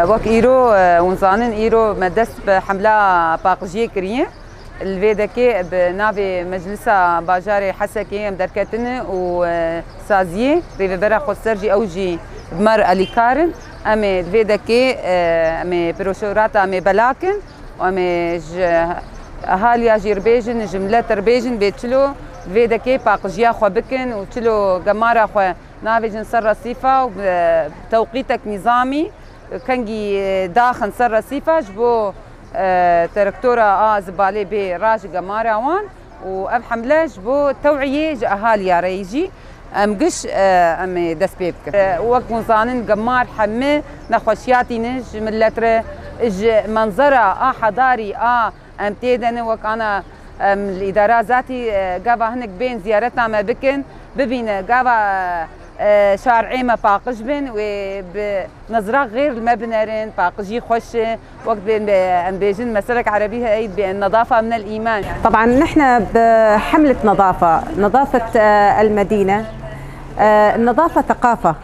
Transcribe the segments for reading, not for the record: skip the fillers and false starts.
وقت إيرو ونزانن إيرو مدرسة بحملة باقجية كريه الفيدكي بنافي مجلسة باجاري حسكي مدركتن وسازية ريفي برا خود سرجي أوجي بمر ألي كارن أمي الفيدكي أمي بروشوراتا أمي بلاكن وأمي أهالي جيربيجن جملة تربيجن بيتشلو الفيدكي باقجيا خو بكن وتشلو جمارة خو نافي جنسر رصيفة بتوقيتك نظامي كنجي داخل سر رصيفة جبو تركتورة زبالة براج جمارة وان وأم حملة جبو توعية أهالي ريجي أم قش أم دس بيبك وقت مزانن جمار حمي نخوشياتي نج ملتر منظرة حضاري أم تيدن وكأنا الإدارة ذاتي جابا هنك بين زيارتنا ما بكن ببين جابا شارعي ما باقج بن وبنظرة غير المبنرين باقجي خوش وقت بين بيجن مسلك عربية أي بالنظافة من الإيمان. طبعا نحن بحملة نظافة المدينة. النظافة ثقافة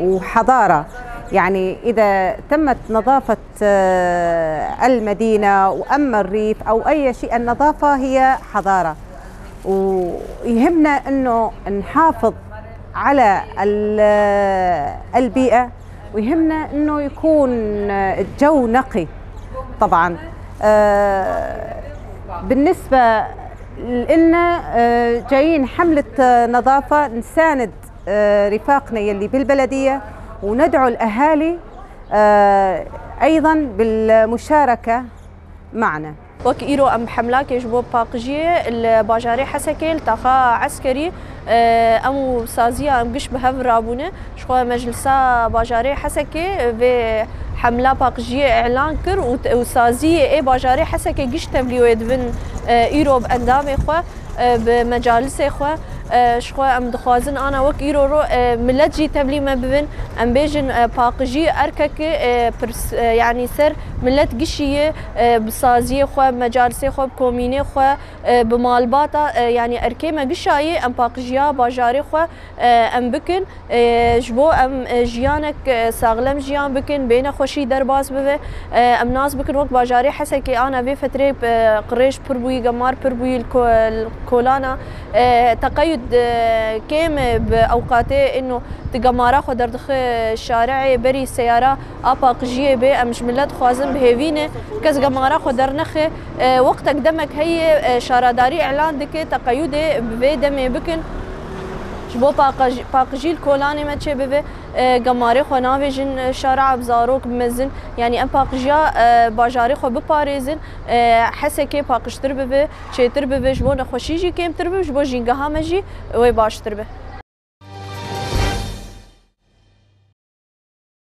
وحضارة، يعني إذا تمت نظافة المدينة وأما الريف أو أي شيء، النظافة هي حضارة، ويهمنا أنه نحافظ على البيئة، ويهمنا أنه يكون الجو نقي. طبعا بالنسبة لنا جايين حملة نظافة نساند رفاقنا يلي بالبلدية، وندعو الأهالي أيضا بالمشاركة معنا. وك إيرو أم حملة كيجبو باقجية الباجاري حسكي التاخا عسكري أمو سازية أم قش بهف رابونة شخوا مجلسة باجاري حسكي في حملة باقجية إعلان كر وسازية إيه باجاري حسكي قش تبليو يدفن إيرو بأندامي خوا بمجالس خوا شخوا ام دخوازن انا وك ايرو رو ملت جي تبلي ما ببن ام بيجن باقجي اركك يعني سر ملت قشيه بسازيه خو مجالسي خو بكوميني خو بمالباتا يعني اركيمه قشايه ام باقجيا باجاري خو ام بكن جبو ام جيانك ساغلم جيان بكن بين خوشي درباس ببه ام ناس بكن وك باجاري حسكي انا في فتره قريش بربوي جمار بربوي الكولانا تقيد كيم باوقاته انه تجمارا خو دردخ الشارع بري السياره اباقجيه بي امش ملت خوازن بهيفينه كز جمارا خو درنخ وقتك دمك هي شارداري اعلان دك تقيد بي دمي بكن جبو باقجي الكولاني ما تشي بي جماري خو نافيجن شارع بزاروك بمزن يعني ام باقجيا باجاري خو بباريزن حسكي باقش تربه شي تربه جبو نخوشيجي كيم تربه جبو جينغها مجي وي باش تربه.